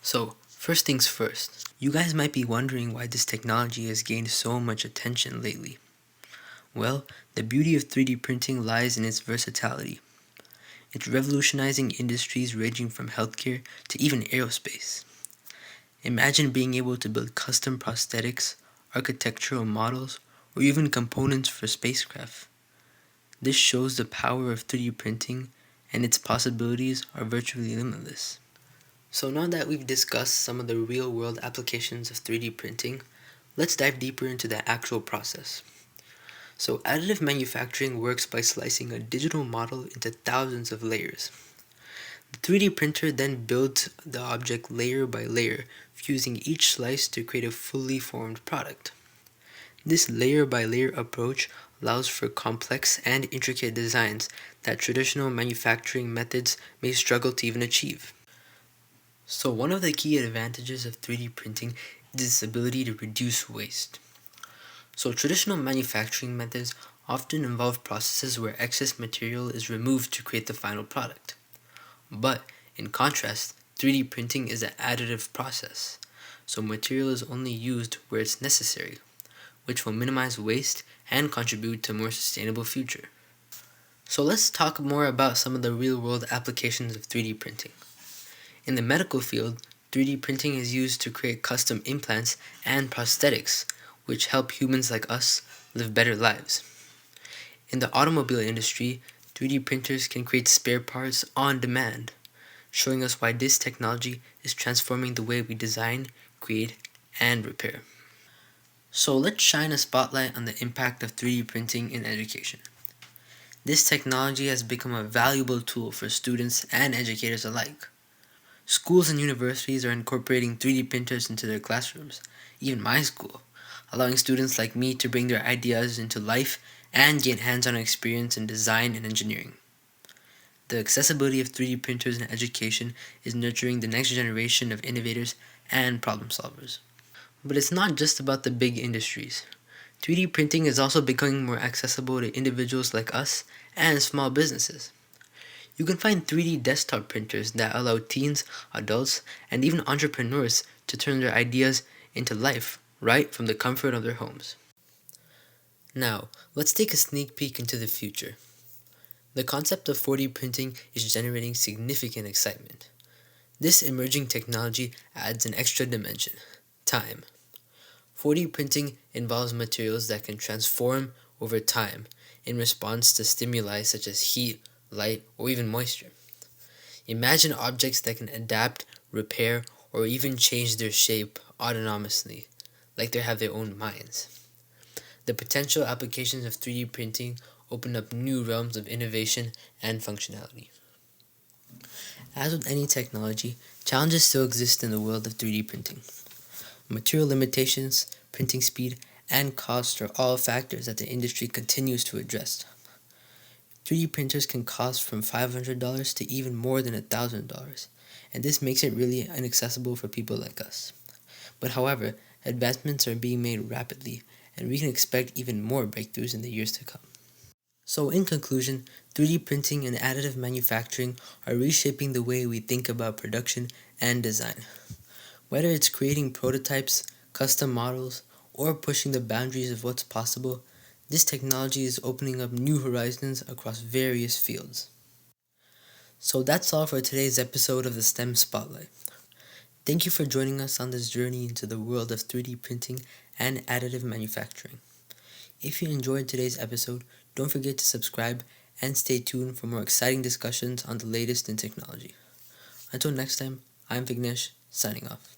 So, first things first, you guys might be wondering why this technology has gained so much attention lately. Well, the beauty of 3D printing lies in its versatility. It's revolutionizing industries ranging from healthcare to even aerospace. Imagine being able to build custom prosthetics, architectural models, or even components for spacecraft. This shows the power of 3D printing, and its possibilities are virtually limitless. So now that we've discussed some of the real-world applications of 3D printing, let's dive deeper into the actual process. So additive manufacturing works by slicing a digital model into thousands of layers. The 3D printer then builds the object layer by layer, fusing each slice to create a fully formed product. This layer by layer approach allows for complex and intricate designs that traditional manufacturing methods may struggle to even achieve. So one of the key advantages of 3D printing is its ability to reduce waste. So traditional manufacturing methods often involve processes where excess material is removed to create the final product. But in contrast, 3D printing is an additive process, so material is only used where it's necessary, which will minimize waste and contribute to a more sustainable future. So let's talk more about some of the real-world applications of 3D printing. In the medical field, 3D printing is used to create custom implants and prosthetics, which help humans like us live better lives. In the automobile industry, 3D printers can create spare parts on demand, showing us why this technology is transforming the way we design, create, and repair. So let's shine a spotlight on the impact of 3D printing in education. This technology has become a valuable tool for students and educators alike. Schools and universities are incorporating 3D printers into their classrooms, even my school, allowing students like me to bring their ideas into life and gain hands-on experience in design and engineering. The accessibility of 3D printers in education is nurturing the next generation of innovators and problem solvers. But it's not just about the big industries. 3D printing is also becoming more accessible to individuals like us and small businesses. You can find 3D desktop printers that allow teens, adults, and even entrepreneurs to turn their ideas into life right from the comfort of their homes. Now, let's take a sneak peek into the future. The concept of 4D printing is generating significant excitement. This emerging technology adds an extra dimension: time. 4D printing involves materials that can transform over time in response to stimuli such as heat, light, or even moisture. Imagine objects that can adapt, repair, or even change their shape autonomously, like they have their own minds. The potential applications of 3D printing open up new realms of innovation and functionality. As with any technology, challenges still exist in the world of 3D printing. Material limitations, printing speed, and cost are all factors that the industry continues to address. 3D printers can cost from $500 to even more than $1,000, and this makes it really inaccessible for people like us. But however, advancements are being made rapidly, and we can expect even more breakthroughs in the years to come. So in conclusion, 3D printing and additive manufacturing are reshaping the way we think about production and design. Whether it's creating prototypes, custom models, or pushing the boundaries of what's possible, this technology is opening up new horizons across various fields. So that's all for today's episode of the STEM Spotlight. Thank you for joining us on this journey into the world of 3D printing and additive manufacturing. If you enjoyed today's episode, don't forget to subscribe and stay tuned for more exciting discussions on the latest in technology. Until next time, I'm Vignesh, signing off.